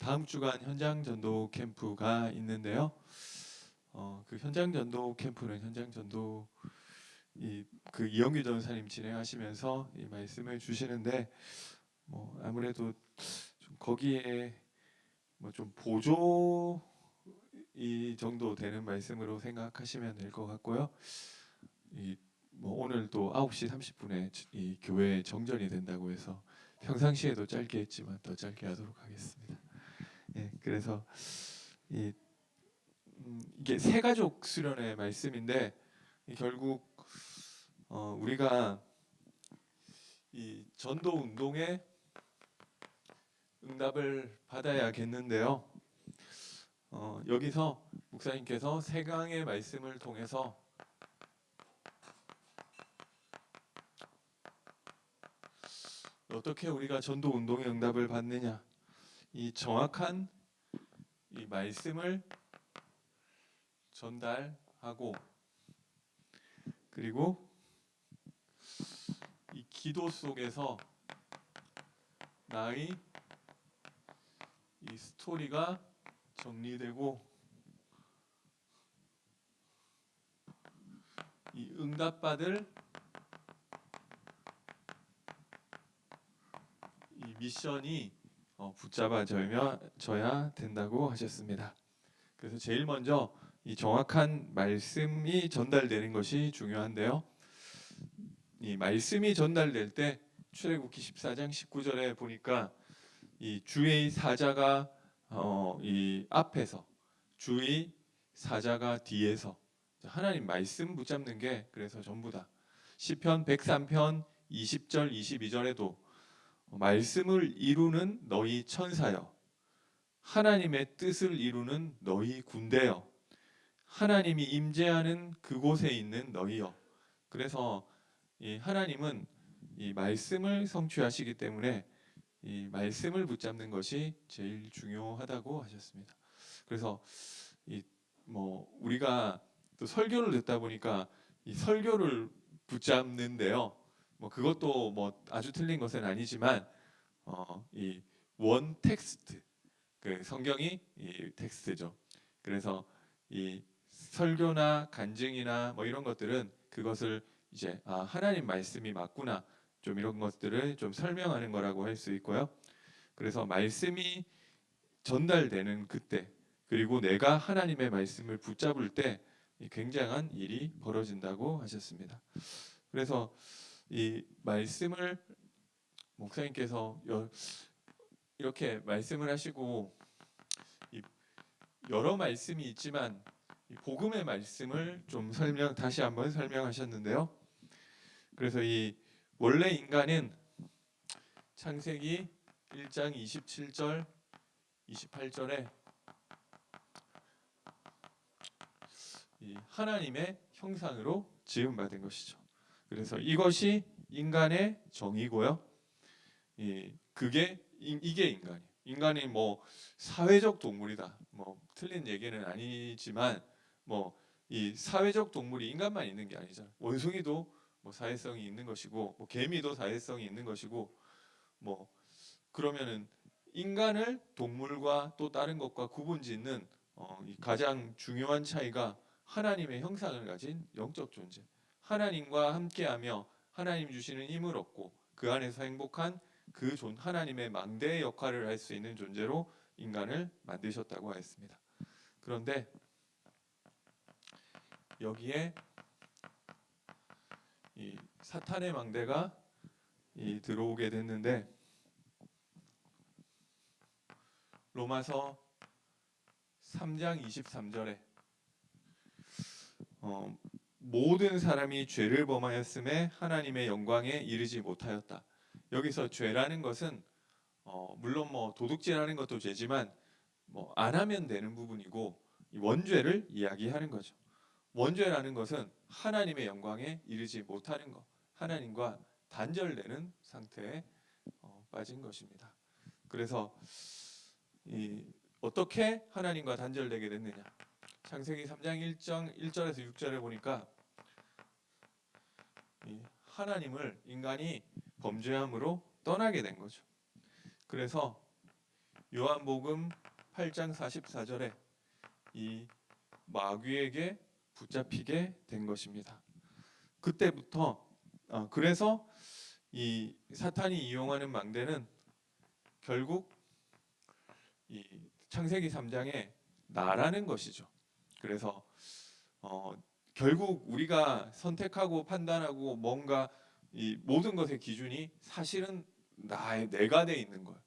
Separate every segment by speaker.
Speaker 1: 다음 주간 현장 전도 캠프가 있는데요. 그 현장 전도 캠프는 현장 전도 그 이영규 전사님 진행하시면서 이 말씀을 주시는데 아무래도 좀 거기에 좀 보조 이 정도 되는 말씀으로 생각하시면 될 것 같고요. 오늘 또 9시 30분에 이 교회 정전이 된다고 해서 평상시에도 짧게 했지만 더 짧게 하도록 하겠습니다. 예, 그래서 이 이게 세 가족 수련의 말씀인데 결국 우리가 이 전도 운동에 응답을 받아야겠는데요. 여기서 목사님께서 세강의 말씀을 통해서 어떻게 우리가 전도 운동의 응답을 받느냐, 이 정확한 이 말씀을 전달하고, 그리고 이 기도 속에서 나의 이 스토리가 정리되고 이 응답받을 이 미션이 붙잡아져야 된다고 하셨습니다. 그래서 제일 먼저 이 정확한 말씀이 전달되는 것이 중요한데요. 이 말씀이 전달될 때 출애굽기 14장 19절에 보니까 이 주의 사자가 이 앞에서, 주의 사자가 뒤에서, 하나님 말씀 붙잡는 게 그래서 전부다. 시편 103편 20절 22절에도 말씀을 이루는 너희 천사여, 하나님의 뜻을 이루는 너희 군대여, 하나님이 임재하는 그곳에 있는 너희여. 그래서 이 하나님은 이 말씀을 성취하시기 때문에 이 말씀을 붙잡는 것이 제일 중요하다고 하셨습니다. 그래서 우리가 또 설교를 듣다 보니까 이 설교를 붙잡는데요. 그것도 아주 틀린 것은 아니지만 이 원 텍스트, 그 성경이 이 텍스트죠. 그래서 이 설교나 간증이나 이런 것들은 그것을 이제 하나님 말씀이 맞구나, 좀 이런 것들을 좀 설명하는 거라고 할 수 있고요. 그래서 말씀이 전달되는 그때, 그리고 내가 하나님의 말씀을 붙잡을 때 굉장한 일이 벌어진다고 하셨습니다. 그래서 이 말씀을 목사님께서 이렇게 말씀을 하시고 여러 말씀이 있지만 이 복음의 말씀을 좀 다시 한번 설명하셨는데요. 그래서 이 원래 인간은 창세기 1장 27절 28절에 이 하나님의 형상으로 지음받은 것이죠. 그래서 이것이 인간의 정의고요. 이게 인간이에요. 인간이 사회적 동물이다. 틀린 얘기는 아니지만 이 사회적 동물이 인간만 있는 게 아니잖아요. 원숭이도 사회성이 있는 것이고, 개미도 사회성이 있는 것이고, 그러면은 인간을 동물과 또 다른 것과 구분짓는 이 가장 중요한 차이가 하나님의 형상을 가진 영적 존재. 하나님과 함께하며 하나님 주시는 힘을 얻고 그 안에서 행복한 하나님의 망대의 역할을 할 수 있는 존재로 인간을 만드셨다고 하였습니다. 그런데 여기에 이 사탄의 망대가 들어오게 됐는데, 로마서 3장 23절에 모든 사람이 죄를 범하였음에 하나님의 영광에 이르지 못하였다. 여기서 죄라는 것은 물론 도둑질하는 것도 죄지만 안 하면 되는 부분이고, 이 원죄를 이야기하는 거죠. 원죄라는 것은 하나님의 영광에 이르지 못하는 것, 하나님과 단절되는 상태에 빠진 것입니다. 그래서 어떻게 하나님과 단절되게 됐느냐? 창세기 3장 1절에서 6절에 보니까 하나님을 인간이 범죄함으로 떠나게 된 거죠. 그래서 요한복음 8장 44절에 이 마귀에게 붙잡히게 된 것입니다. 그때부터 그래서 이 사탄이 이용하는 망대는 결국 이 창세기 3장에 나라는 것이죠. 그래서 결국 우리가 선택하고 판단하고 뭔가 이 모든 것의 기준이 사실은 내가 돼 있는 거예요.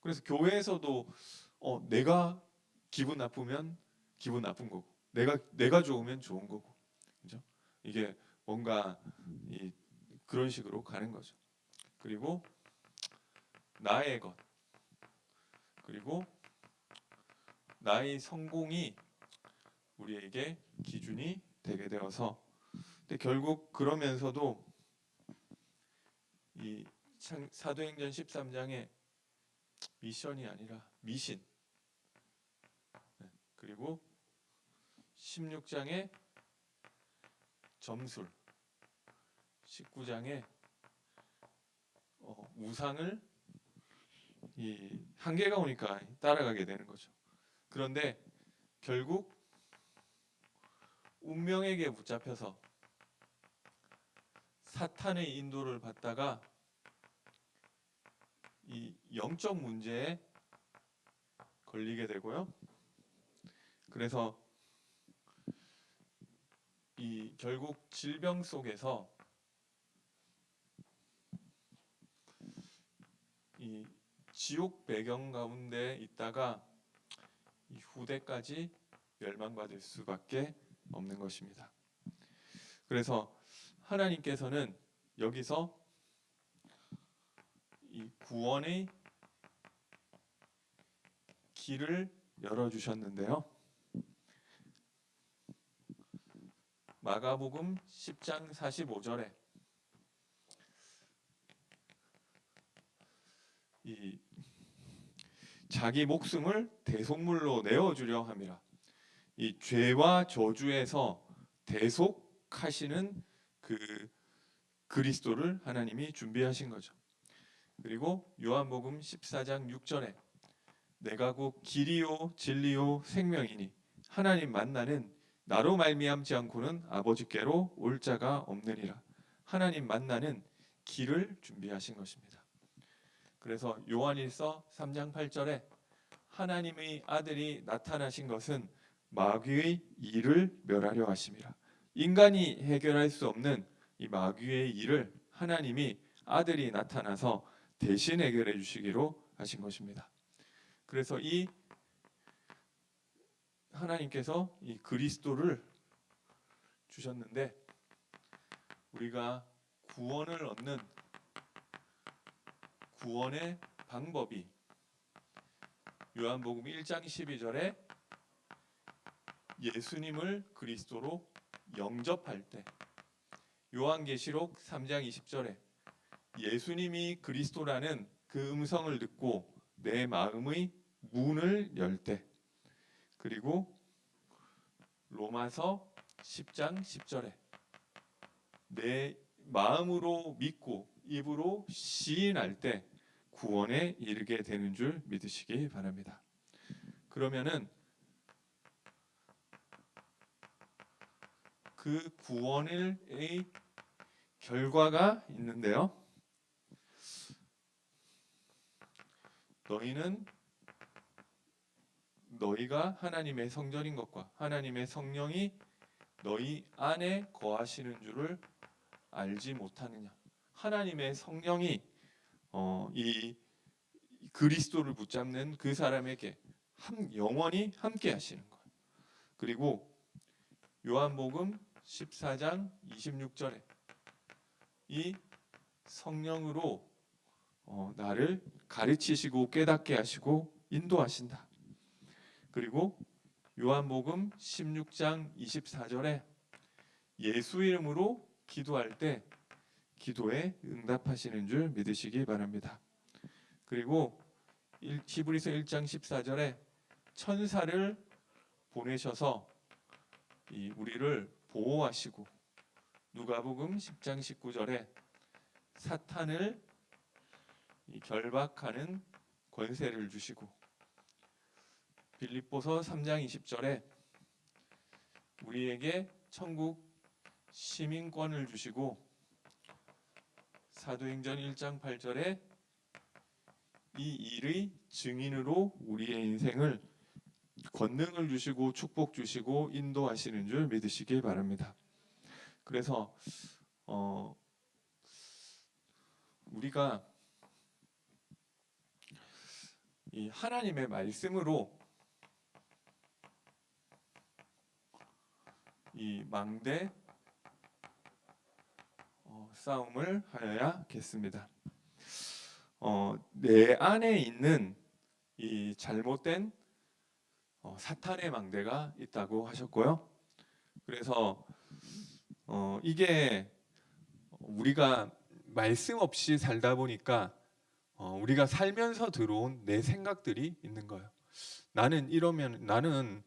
Speaker 1: 그래서 교회에서도 내가 기분 나쁘면 기분 나쁜 거고 내가 좋으면 좋은 거고, 그죠? 이게 뭔가 그런 식으로 가는 거죠. 그리고 나의 것, 그리고 나의 성공이 우리에게 기준이 되게 되어서, 근데 결국 그러면서도 이 사도행전 13장에 미션이 아니라 미신, 그리고 16장에 점술, 19장에 우상을 이 한계가 오니까 따라가게 되는 거죠. 그런데 결국 운명에게 붙잡혀서 사탄의 인도를 받다가 이 영적 문제에 걸리게 되고요. 그래서 이 결국 질병 속에서 이 지옥 배경 가운데 있다가 이 후대까지 멸망받을 수밖에 없는 것입니다. 그래서 하나님께서는 여기서 이 구원의 길을 열어주셨는데요. 마가복음 10장 45절에 이 자기 목숨을 대속물로 내어주려 함이라. 이 죄와 저주에서 대속하시는 그 그리스도를 하나님이 준비하신 거죠. 그리고 요한복음 14장 6절에 내가 곧 길이요 진리요 생명이니 하나님 만나는 나로 말미암지 않고는 아버지께로 올 자가 없느니라. 하나님 만나는 길을 준비하신 것입니다. 그래서 요한일서 3장 8절에 하나님의 아들이 나타나신 것은 마귀의 일을 멸하려 하심이라. 인간이 해결할 수 없는 이 마귀의 일을 하나님이 아들이 나타나서 대신 해결해 주시기로 하신 것입니다. 그래서 이 하나님께서 이 그리스도를 주셨는데 우리가 구원을 얻는 구원의 방법이 요한복음 1장 12절에 예수님을 그리스도로 영접할 때, 요한계시록 3장 20절에 예수님이 그리스도라는 그 음성을 듣고 내 마음의 문을 열 때, 그리고 로마서 10장 10절에 내 마음으로 믿고 입으로 시인할 때 구원에 이르게 되는 줄 믿으시기 바랍니다. 그러면은 그 구원의 결과가 있는데요. 너희가 하나님의 성전인 것과 하나님의 성령이 너희 안에 거하시는 줄을 알지 못하느냐. 하나님의 성령이 이 그리스도를 붙잡는 그 사람에게 영원히 함께 하시는 거예요. 그리고 요한복음 14장 26절에 이 성령으로 나를 가르치시고 깨닫게 하시고 인도하신다. 그리고 요한복음 16장 24절에 예수 이름으로 기도할 때 기도에 응답하시는 줄 믿으시기 바랍니다. 그리고 히브리서 1장 14절에 천사를 보내셔서 우리를 보호하시고 누가복음 10장 19절에 사탄을 결박하는 권세를 주시고 빌립보서 3장 20절에 우리에게 천국 시민권을 주시고, 사도행전 1장 8절에 이 일의 증인으로 우리의 인생을 권능을 주시고 축복 주시고 인도하시는 줄 믿으시길 바랍니다. 그래서 우리가 이 하나님의 말씀으로 이 망대 싸움을 하여야겠습니다. 내 안에 있는 이 잘못된 사탄의 망대가 있다고 하셨고요. 그래서 이게 우리가 말씀 없이 살다 보니까 우리가 살면서 들어온 내 생각들이 있는 거예요. 나는 이러면, 나는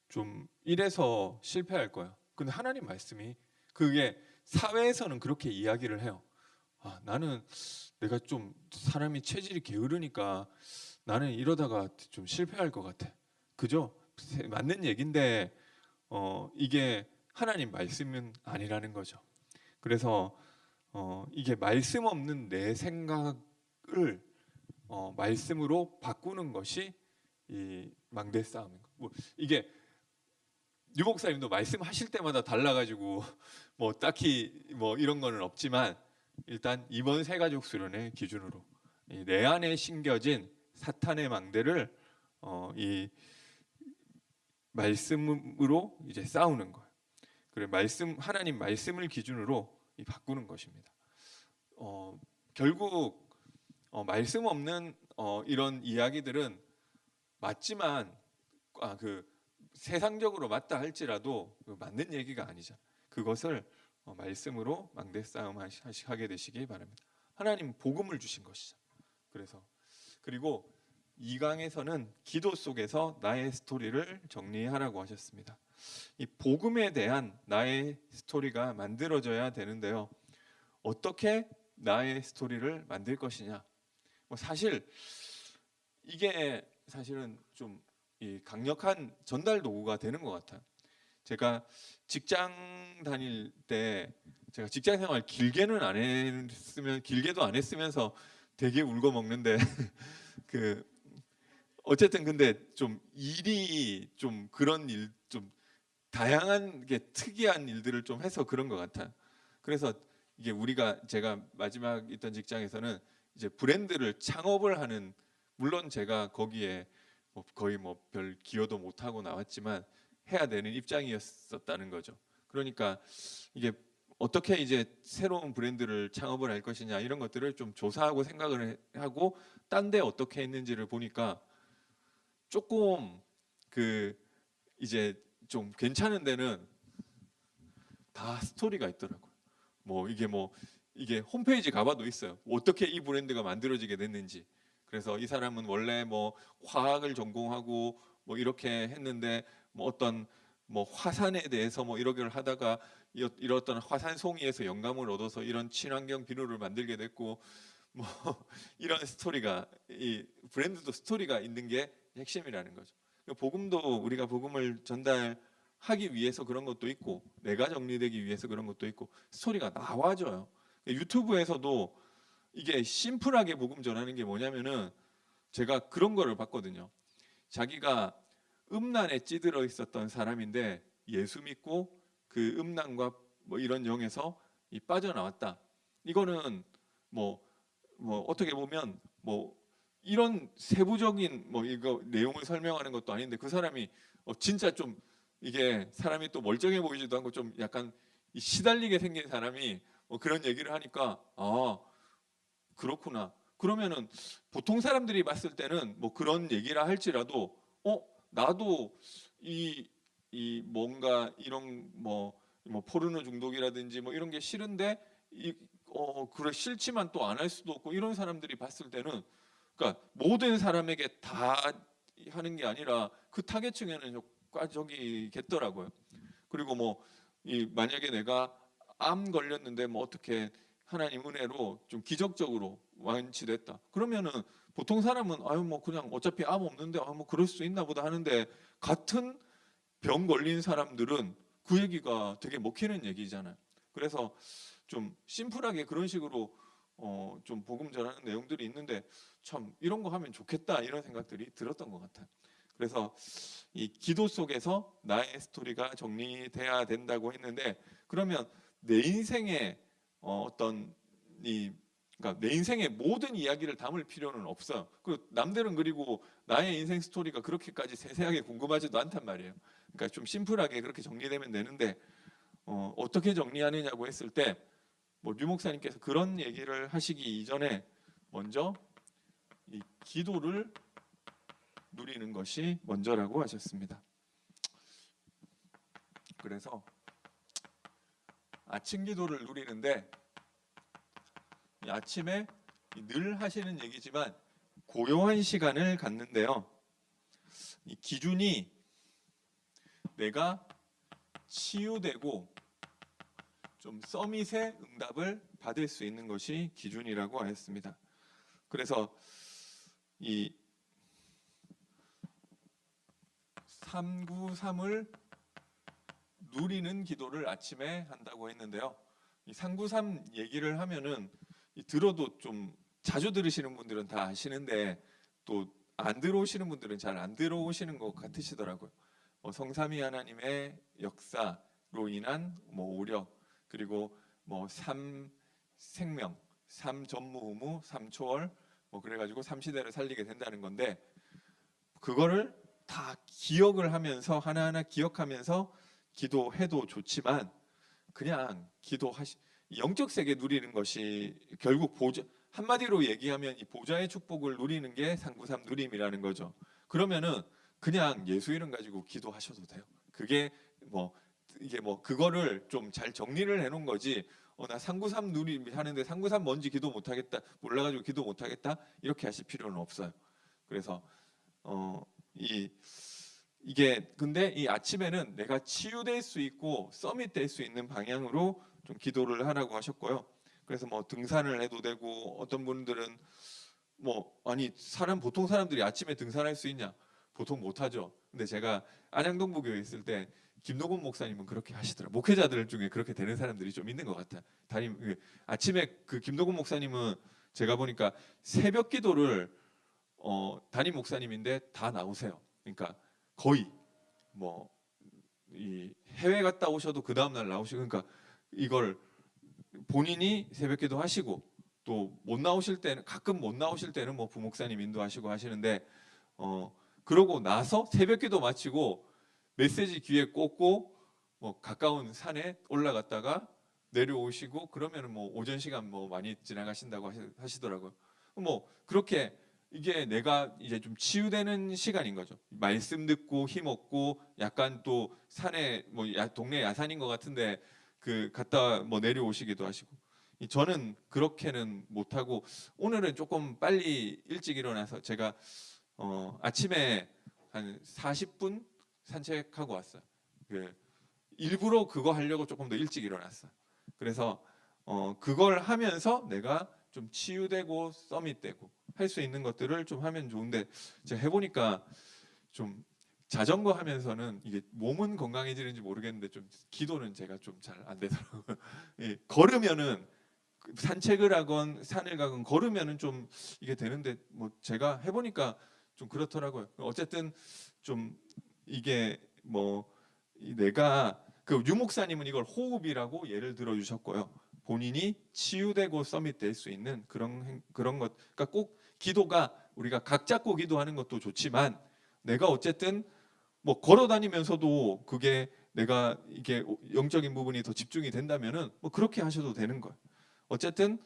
Speaker 1: 좀 이래서 실패할 거야. 근데 하나님 말씀이, 그게 사회에서는 그렇게 이야기를 해요. 나는 내가 좀 사람이 체질이 게으르니까 나는 이러다가 좀 실패할 것 같아. 그죠? 맞는 얘긴데 이게 하나님 말씀은 아니라는 거죠. 그래서 이게 말씀 없는 내 생각을 말씀으로 바꾸는 것이 이 망대 싸움인 거. 뭐 이게 유 목사님도 말씀하실 때마다 달라가지고 뭐 딱히 뭐 이런 거는 없지만, 일단 이번 새가족 수련회 기준으로 내 안에 심겨진 사탄의 망대를 이 말씀으로 이제 싸우는 거예요. 그래, 하나님 말씀을 기준으로 바꾸는 것입니다. 결국 말씀 없는 이런 이야기들은 맞지만 그 세상적으로 맞다 할지라도 맞는 얘기가 아니잖아. 그것을 말씀으로 망대 싸움 하게 되시기 바랍니다. 하나님 복음을 주신 것이죠. 그래서 그리고 2강에서는 기도 속에서 나의 스토리를 정리하라고 하셨습니다. 이 복음에 대한 나의 스토리가 만들어져야 되는데요. 어떻게 나의 스토리를 만들 것이냐? 사실 이게 사실은 좀 이 강력한 전달 도구가 되는 것 같아요. 제가 직장 다닐 때, 제가 직장 생활 길게도 안 했으면서 되게 울고 먹는데 그 어쨌든 근데 좀 일이 좀 그런 일, 좀 다양한 게 특이한 일들을 좀 해서 그런 것 같아요. 그래서 이게 제가 마지막 있던 직장에서는 이제 브랜드를 창업을 하는, 물론 제가 거기에 거의 별 기여도 못 하고 나왔지만 해야 되는 입장이었었다는 거죠. 그러니까 이게 어떻게 이제 새로운 브랜드를 창업을 할 것이냐, 이런 것들을 좀 조사하고 생각을 하고 딴 데 어떻게 했는지를 보니까 조금 이제 좀 괜찮은 데는 다 스토리가 있더라고요. 이게 홈페이지 가봐도 있어요. 어떻게 이 브랜드가 만들어지게 됐는지. 그래서 이 사람은 원래 화학을 전공하고 이렇게 했는데 어떤 화산에 대해서 이러기를 하다가 이런 화산 송이에서 영감을 얻어서 이런 친환경 비누를 만들게 됐고, 이런 스토리가, 이 브랜드도 스토리가 있는 게 핵심이라는 거죠. 복음도 우리가 복음을 전달하기 위해서 그런 것도 있고, 내가 정리되기 위해서 그런 것도 있고, 스토리가 나와줘요. 유튜브에서도 이게 심플하게 복음 전하는 게 뭐냐면은, 제가 그런 거를 봤거든요. 자기가 음란에 찌들어 있었던 사람인데 예수 믿고 그 음란과 이런 영에서 빠져나왔다. 이거는 어떻게 보면 이런 세부적인 이거 내용을 설명하는 것도 아닌데, 그 사람이 진짜 좀 이게 사람이 또 멀쩡해 보이지도 않고 좀 약간 시달리게 생긴 사람이 그런 얘기를 하니까, 그렇구나. 그러면은 보통 사람들이 봤을 때는 그런 얘기라 할지라도 나도 이 뭔가 이런 포르노 중독이라든지 이런 게 싫은데 그래 싫지만 또 안 할 수도 없고, 이런 사람들이 봤을 때는, 그러니까 모든 사람에게 다 하는 게 아니라 그 타겟층에는 저기겠더라고요. 그리고 만약에 내가 암 걸렸는데 어떻게 하나님 은혜로 좀 기적적으로 완치됐다. 그러면은 보통 사람은 아유 뭐 그냥 어차피 암 없는데 아 뭐 그럴 수 있나 보다 하는데, 같은 병 걸린 사람들은 그 얘기가 되게 먹히는 얘기잖아요. 그래서 좀 심플하게 그런 식으로 좀 복음 전하는 내용들이 있는데, 참 이런 거 하면 좋겠다 이런 생각들이 들었던 것 같아요. 그래서 이 기도 속에서 나의 스토리가 정리돼야 된다고 했는데, 그러면 내 인생의 어떤 이 그러니까 내 인생의 모든 이야기를 담을 필요는 없어요. 그 남들은 그리고 나의 인생 스토리가 그렇게까지 세세하게 궁금하지도 않단 말이에요. 그러니까 좀 심플하게 그렇게 정리되면 되는데, 어떻게 정리하느냐고 했을 때, 뭐 류 목사님께서 그런 얘기를 하시기 이전에 먼저 이 기도를 누리는 것이 먼저라고 하셨습니다. 그래서 아침 기도를 누리는데, 이 아침에 늘 하시는 얘기지만 고요한 시간을 갖는데요. 이 기준이 내가 치유되고 좀 서밋의 응답을 받을 수 있는 것이 기준이라고 하였습니다. 그래서 이 393을 누리는 기도를 아침에 한다고 했는데요. 이 393 얘기를 하면은 들어도 좀 자주 들으시는 분들은 다 아시는데, 또 안 들어오시는 분들은 잘 안 들어오시는 것 같으시더라고요. 성삼위 하나님의 역사로 인한 뭐 오력, 그리고 뭐 삼생명, 삼전무후무, 삼초월, 뭐 그래가지고 삼시대를 살리게 된다는 건데, 그거를 다 기억을 하면서 하나하나 기억하면서 기도해도 좋지만, 그냥 기도하시 영적 세계 누리는 것이 결국 보좌, 한마디로 얘기하면 이 보좌의 축복을 누리는 게 393 누림이라는 거죠. 그러면은 그냥 예수 이름 가지고 기도하셔도 돼요. 그게 뭐 이게 뭐 그거를 좀 잘 정리를 해놓은 거지. 나 393 누림 하는데 393 뭔지 기도 못하겠다, 몰라가지고 기도 못하겠다 이렇게 하실 필요는 없어요. 그래서 어, 이게 근데 이 아침에는 내가 치유될 수 있고 서밋 될 수 있는 방향으로 좀 기도를 하라고 하셨고요. 그래서 뭐 등산을 해도 되고, 어떤 분들은 뭐 아니 보통 사람들이 아침에 등산할 수 있냐? 보통 못 하죠. 근데 제가 안양동부 교회 있을 때 김노곤 목사님은 그렇게 하시더라. 목회자들 중에 그렇게 되는 사람들이 좀 있는 것 같아. 아침에 그 김노곤 목사님은 제가 보니까 새벽 기도를 담임 목사님인데 다 나오세요. 그러니까 거의 뭐 이 해외 갔다 오셔도 그 다음 날 나오시고, 그러니까 이걸 본인이 새벽기도 하시고, 또 못 나오실 때는 가끔 못 나오실 때는 뭐 부목사님 인도하시고 하시는데, 그러고 나서 새벽기도 마치고 메시지 귀에 꽂고 뭐 가까운 산에 올라갔다가 내려오시고, 그러면은 뭐 오전 시간 뭐 많이 지나가신다고 하시더라고요. 뭐 그렇게 이게 내가 이제 좀 치유되는 시간인 거죠. 말씀 듣고 힘 얻고, 약간 또 산에 뭐 동네 야산인 것 같은데 그 갔다 뭐 내려오시기도 하시고. 저는 그렇게는 못하고, 오늘은 조금 빨리 일찍 일어나서 제가 아침에 한 40분 산책하고 왔어요. 그 일부러 그거 하려고 조금 더 일찍 일어났어요. 그래서 그걸 하면서 내가 좀 치유되고 서밋되고 할 수 있는 것들을 좀 하면 좋은데, 제가 해보니까 좀 자전거 하면서는 이게 몸은 건강해지는지 모르겠는데 좀 기도는 제가 좀 잘 안 되더라고요. 예, 걸으면은 산책을 하건 산을 가건 걸으면은 좀 이게 되는데, 뭐 제가 해보니까 좀 그렇더라고요. 어쨌든 좀 이게 뭐 내가 그 유목사님은 이걸 호흡이라고 예를 들어 주셨고요. 본인이 치유되고 서밋될 수 있는 그런 것. 그러니까 꼭 기도가 우리가 각 잡고 기도하는 것도 좋지만, 내가 어쨌든 뭐 걸어 다니면서도 그게 내가 이게 영적인 부분이 더 집중이 된다면은 뭐 그렇게 하셔도 되는 거예요. 어쨌든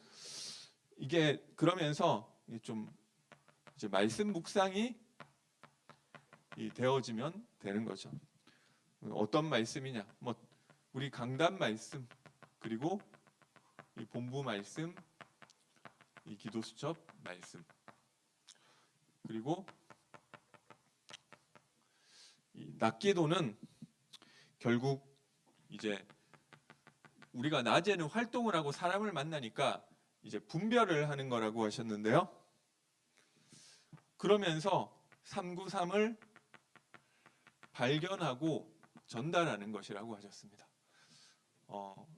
Speaker 1: 이게 그러면서 이게 좀 이제 말씀 묵상이 되어지면 되는 거죠. 어떤 말씀이냐? 뭐 우리 강단 말씀, 그리고 이 본부 말씀, 이 기도 수첩 말씀, 그리고 이 낮기도는 결국 이제 우리가 낮에는 활동을 하고 사람을 만나니까 이제 분별을 하는 거라고 하셨는데요. 그러면서 393을 발견하고 전달하는 것이라고 하셨습니다.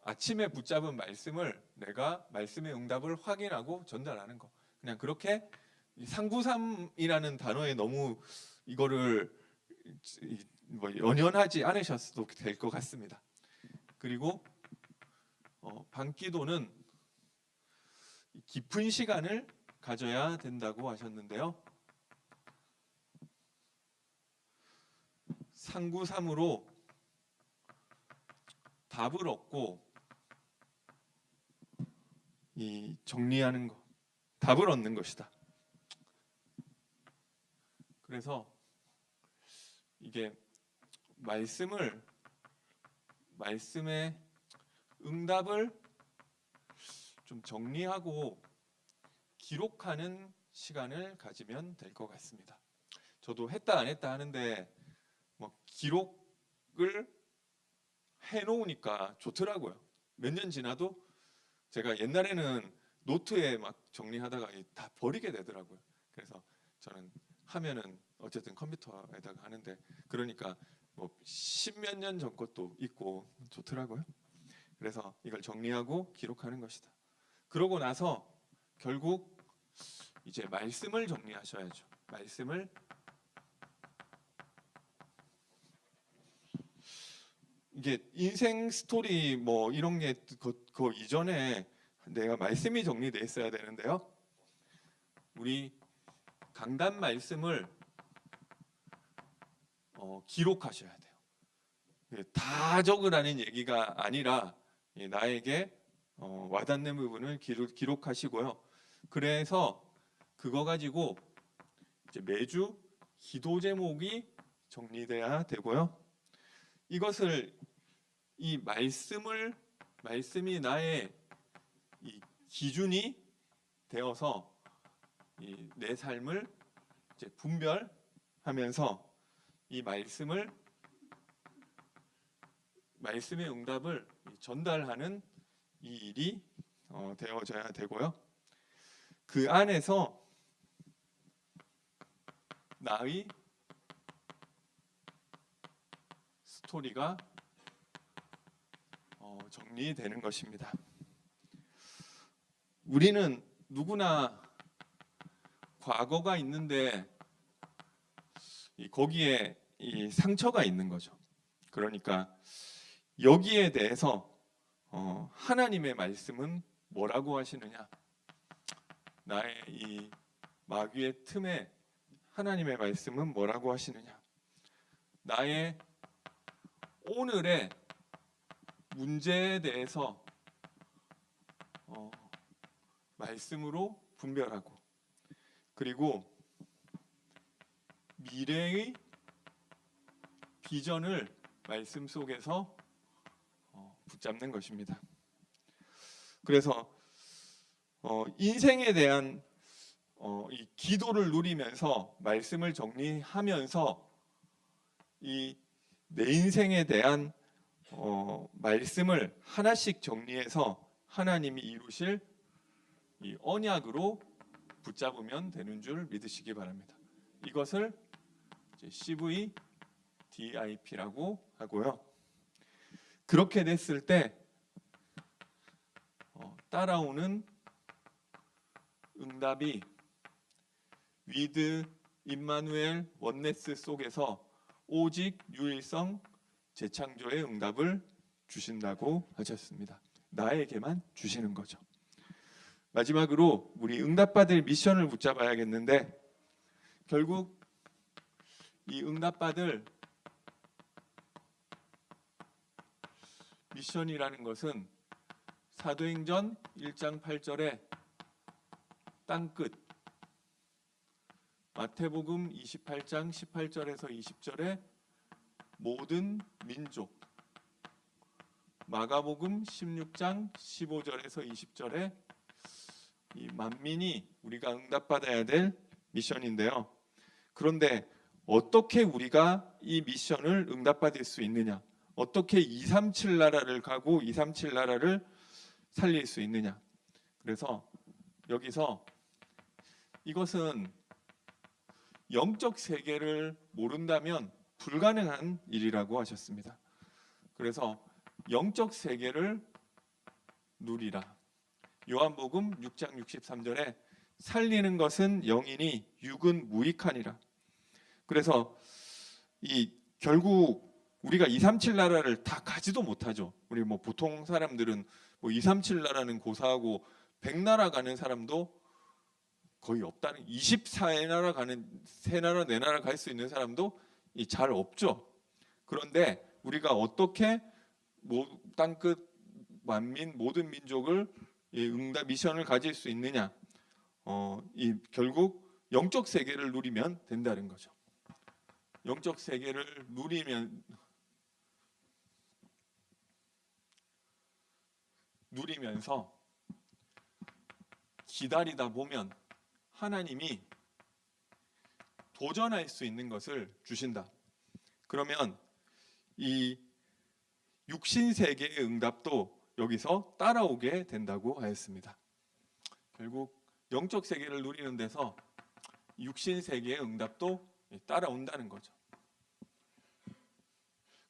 Speaker 1: 아침에 붙잡은 말씀을 내가 말씀의 응답을 확인하고 전달하는 거. 그냥 그렇게 393이라는 단어에 너무 이거를 뭐 연연하지 않으셨어도 될 것 같습니다. 그리고 밤기도는 깊은 시간을 가져야 된다고 하셨는데요. 393으로 답을 얻고 이 정리하는 것, 답을 얻는 것이다. 그래서 이게 말씀의 응답을 좀 정리하고 기록하는 시간을 가지면 될 것 같습니다. 저도 했다 안 했다 하는데 뭐 기록을 해놓으니까 좋더라고요. 몇 년 지나도 제가 옛날에는 노트에 막 정리하다가 다 버리게 되더라고요. 그래서 저는 하면은 어쨌든 컴퓨터에다가 하는데 그러니까 뭐 십몇 년 전 것도 있고 좋더라고요. 그래서 이걸 정리하고 기록하는 것이다. 그러고 나서 결국 이제 말씀을 정리하셔야죠. 말씀을 이게 인생 스토리 뭐 이런 게 그 이전에 내가 말씀이 정리돼 있어야 되는데요. 우리 강단 말씀을 기록하셔야 돼요. 다 적으라는 얘기가 아니라 나에게 와닿는 부분을 기록하시고요. 그래서 그거 가지고 이제 매주 기도 제목이 정리돼야 되고요. 이것을 이 말씀이 나의 이 기준이 되어서 내 삶을 이제 분별하면서 이 말씀의 응답을 전달하는 이 일이 되어져야 되고요. 그 안에서 나의 스토리가 정리되는 것입니다. 우리는 누구나 과거가 있는데 거기에 이 상처가 있는 거죠. 그러니까 여기에 대해서 하나님의 말씀은 뭐라고 하시느냐? 나의 이 마귀의 틈에 하나님의 말씀은 뭐라고 하시느냐? 나의 오늘의 문제에 대해서 말씀으로 분별하고 그리고 미래의 비전을 말씀 속에서 붙잡는 것입니다. 그래서 인생에 대한 이 기도를 누리면서 말씀을 정리하면서 이 내 인생에 대한 말씀을 하나씩 정리해서 하나님이 이루실 이 언약으로 붙잡으면 되는 줄 믿으시기 바랍니다. 이것을 이제 CVDIP라고 하고요. 그렇게 됐을 때 따라오는 응답이 위드 임마누엘 원네스 속에서 오직 유일성 재창조의 응답을 주신다고 하셨습니다. 나에게만 주시는 거죠. 마지막으로 우리 응답받을 미션을 붙잡아야겠는데 결국 이 응답받을 미션이라는 것은 사도행전 1장 8절에 땅끝, 마태복음 28장 18절에서 20절에 모든 민족, 마가복음 16장 15절에서 20절에 이 만민이 우리가 응답받아야 될 미션인데요. 그런데 어떻게 우리가 이 미션을 응답받을 수 있느냐? 어떻게 237 나라를 가고 237 나라를 살릴 수 있느냐. 그래서 여기서 이것은 영적 세계를 모른다면 불가능한 일이라고 하셨습니다. 그래서 영적 세계를 누리라. 요한복음 6장 63절에 살리는 것은 영이니 육은 무익하니라. 그래서 이 결국 우리가 237 나라를 다 가지도 못하죠. 우리 뭐 보통 사람들은 뭐 237 나라는 고사하고 100나라 가는 사람도 거의 없다는, 24나라 가는, 3나라 4나라 갈 수 있는 사람도 잘 없죠. 그런데 우리가 어떻게 땅끝 만민 모든 민족을 응답 미션을 가질 수 있느냐? 결국 영적 세계를 누리면 된다는 거죠. 영적 세계를 누리면서 기다리다 보면 하나님이 도전할 수 있는 것을 주신다. 그러면 이 육신 세계의 응답도 여기서 따라오게 된다고 하였습니다. 결국 영적 세계를 누리는 데서 육신 세계의 응답도 따라온다는 거죠.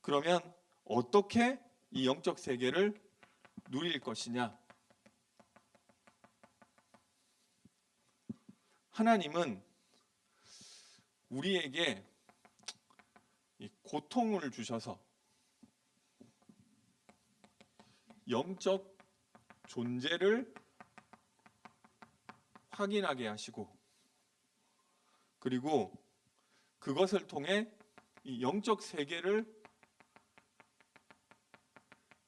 Speaker 1: 그러면 어떻게 이 영적 세계를 누릴 것이냐? 하나님은 우리에게 고통을 주셔서 영적 존재를 확인하게 하시고, 그리고 그것을 통해 이 영적 세계를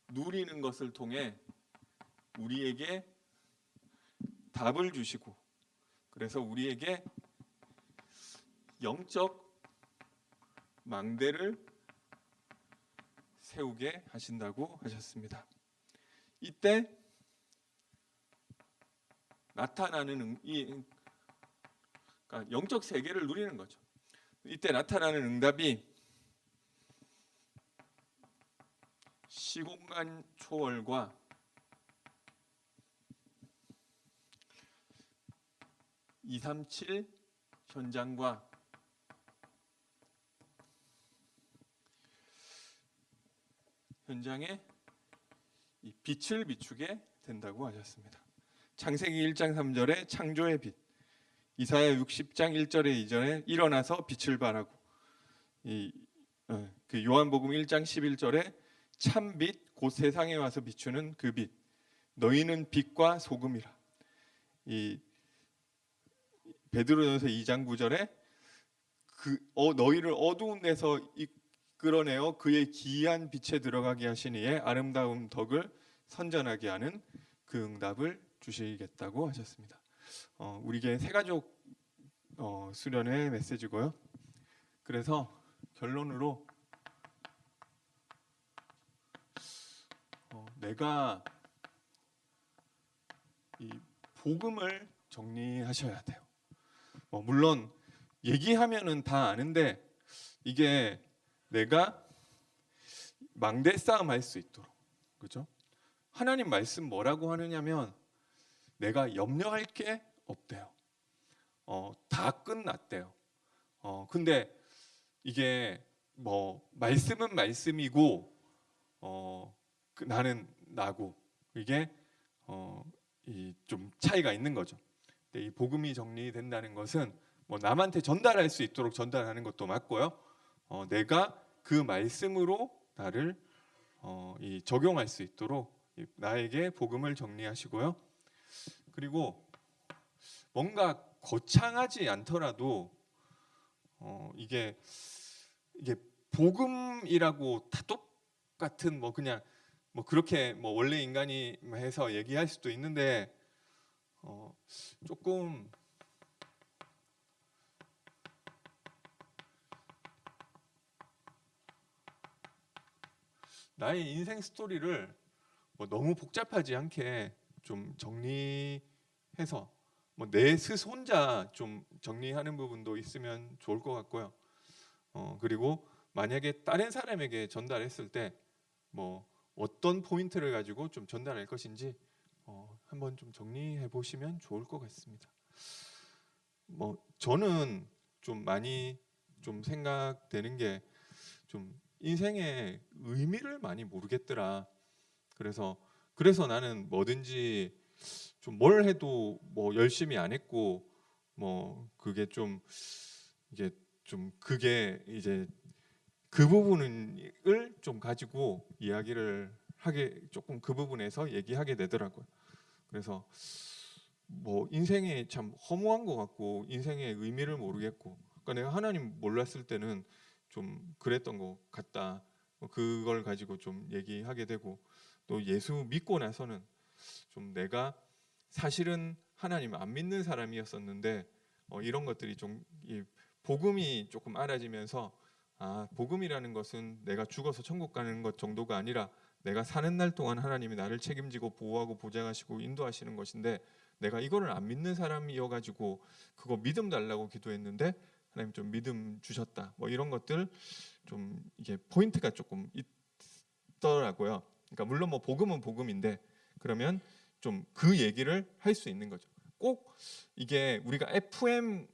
Speaker 1: 누리는 것을 통해 우리에게 답을 주시고, 그래서 우리에게 영적 망대를 세우게 하신다고 하셨습니다. 이때 나타나는 그러니까 영적 세계를 누리는 거죠. 이때 나타나는 응답이 시공간 초월과 (237) 현장과 현장에 이 빛을 비추게 된다고 하셨습니다. 창세기 1장 3절에 창조의 빛, 이사야 60장 1절에 이전에 일어나서 빛을 발하고, 그 요한복음 1장 11절에 참빛 곧 세상에 와서 비추는 그 빛, 너희는 빛과 소금이라. 이 베드로전서 2장 9절에 너희를 어두운 데서 이끌어내어 그의 기이한 빛에 들어가게 하시니에 아름다운 덕을 선전하게 하는 그 응답을 주시겠다고 하셨습니다. 우리에게 새가족 수련회 메시지고요. 그래서 결론으로 내가 이 복음을 정리하셔야 돼요. 물론 얘기하면은 다 아는데 이게 내가 망대 싸움 할 수 있도록, 그죠? 하나님 말씀 뭐라고 하느냐면 내가 염려할 게 없대요. 다 끝났대요. 근데 이게 말씀은 말씀이고 나는 나고, 이게 좀 차이가 있는 거죠. 근데 이 복음이 정리된다는 것은 남한테 전달할 수 있도록 전달하는 것도 맞고요. 내가 그 말씀으로 나를 적용할 수 있도록 나에게 복음을 정리하시고요. 그리고 뭔가 거창하지 않더라도 이게 복음이라고 다 똑같은 그냥 그렇게 원래 인간이 해서 얘기할 수도 있는데 조금 나의 인생 스토리를 너무 복잡하지 않게 좀 정리해서 내 스스 혼자 좀 정리하는 부분도 있으면 좋을 것 같고요. 그리고 만약에 다른 사람에게 전달했을 때 뭐 어떤 포인트를 가지고 좀 전달할 것인지 한번 좀 정리해 보시면 좋을 것 같습니다. 뭐 저는 좀 많이 좀 생각되는 게 좀 인생의 의미를 많이 모르겠더라. 그래서 나는 뭐든지 좀 뭘 해도 뭐 열심히 안 했고 뭐 그게 좀 이게 좀 그게 이제 그 부분을 좀 가지고 이야기를 하게 조금 그 부분에서 얘기하게 되더라고요. 그래서 뭐 인생이 참 허무한 것 같고 인생의 의미를 모르겠고 그러니까 내가 하나님 몰랐을 때는 좀 그랬던 것 같다. 그걸 가지고 좀 얘기하게 되고 또 예수 믿고 나서는 좀 내가 사실은 하나님 안 믿는 사람이었었는데 이런 것들이 좀 이 복음이 조금 알아지면서 복음이라는 것은 내가 죽어서 천국 가는 것 정도가 아니라 내가 사는 날 동안 하나님이 나를 책임지고 보호하고 보장하시고 인도하시는 것인데 내가 이거를 안 믿는 사람이어가지고 그거 믿음 달라고 기도했는데 하나님 좀 믿음 주셨다. 뭐 이런 것들 좀 이게 포인트가 조금 있더라고요. 그러니까 물론 뭐 복음은 복음인데 그러면 좀 그 얘기를 할 수 있는 거죠. 꼭 이게 우리가 FM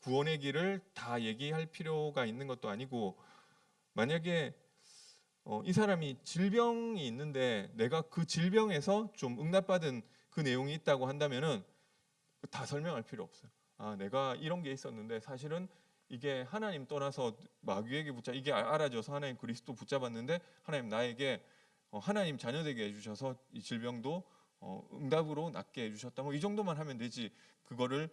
Speaker 1: 구원의 길을 다 얘기할 필요가 있는 것도 아니고 만약에 이 사람이 질병이 있는데 내가 그 질병에서 좀 응답받은 그 내용이 있다고 한다면은 다 설명할 필요 없어요. 내가 이런 게 있었는데 사실은 이게 하나님 떠나서 마귀에게 이게 알아져서 하나님 그리스도 붙잡았는데 하나님 나에게 하나님 자녀 되게 해주셔서 이 질병도 응답으로 낫게 해주셨다. 뭐 이 정도만 하면 되지. 그거를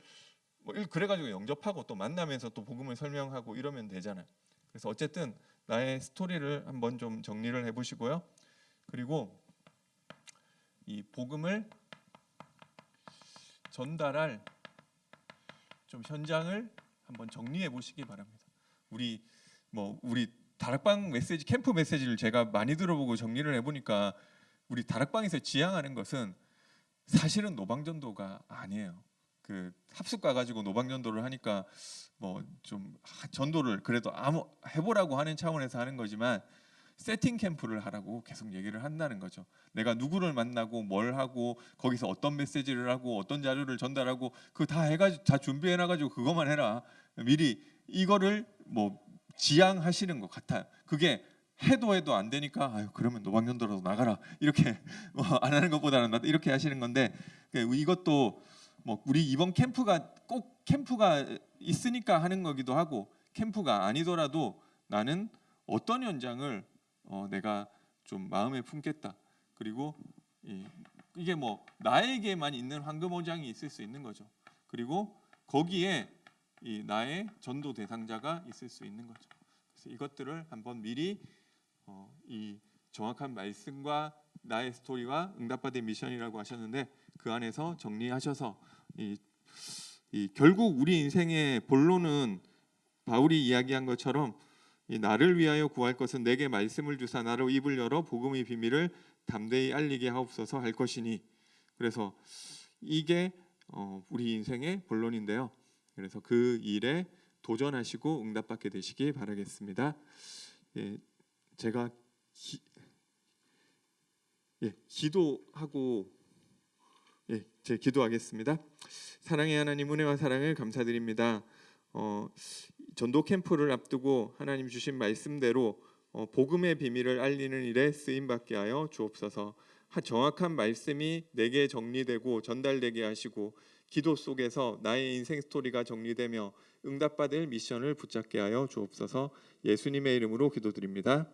Speaker 1: 뭐 그래가지고 영접하고 또 만나면서 또 복음을 설명하고 이러면 되잖아요. 그래서 어쨌든 나의 스토리를 한번 좀 정리를 해보시고요. 그리고 이 복음을 전달할 좀 현장을 한번 정리해 보시기 바랍니다. 우리 다락방 메시지 캠프 메시지를 제가 많이 들어보고 정리를 해보니까 우리 다락방에서 지향하는 것은 사실은 노방전도가 아니에요. 그 합숙 가가지고 노방전도를 하니까 뭐 좀 전도를 그래도 해보라고 하는 차원에서 하는 거지만 세팅 캠프를 하라고 계속 얘기를 한다는 거죠. 내가 누구를 만나고 뭘 하고 거기서 어떤 메시지를 하고 어떤 자료를 전달하고 그 다 해가지고 다 준비해놔가지고 그것만 해라. 미리 이거를 뭐 지향하시는 것 같아요. 그게 해도 안 되니까 그러면 노방전도라도 나가라 이렇게 안 하는 것보다는 이렇게 하시는 건데 이것도 뭐 우리 이번 캠프가 꼭 캠프가 있으니까 하는 거기도 하고 캠프가 아니더라도 나는 어떤 현장을 내가 좀 마음에 품겠다. 그리고 이게 뭐 나에게만 있는 황금오장이 있을 수 있는 거죠. 그리고 거기에 나의 전도 대상자가 있을 수 있는 거죠. 그래서 이것들을 한번 미리 이 정확한 말씀과 나의 스토리와 응답받은 미션이라고 하셨는데 그 안에서 정리하셔서 결국 우리 인생의 본론은 바울이 이야기한 것처럼 나를 위하여 구할 것은 내게 말씀을 주사 나로 입을 열어 복음의 비밀을 담대히 알리게 하옵소서 할 것이니 그래서 이게 우리 인생의 본론인데요. 그래서 그 일에 도전하시고 응답받게 되시기 바라겠습니다. 제가 기도하고 제 기도하겠습니다. 사랑의 하나님 은혜와 사랑을 감사드립니다. 전도 캠프를 앞두고 하나님 주신 말씀대로 복음의 비밀을 알리는 일에 쓰임 받게 하여 주옵소서. 정확한 말씀이 내게 정리되고 전달되게 하시고 기도 속에서 나의 인생 스토리가 정리되며 응답받을 미션을 붙잡게 하여 주옵소서. 예수님의 이름으로 기도드립니다.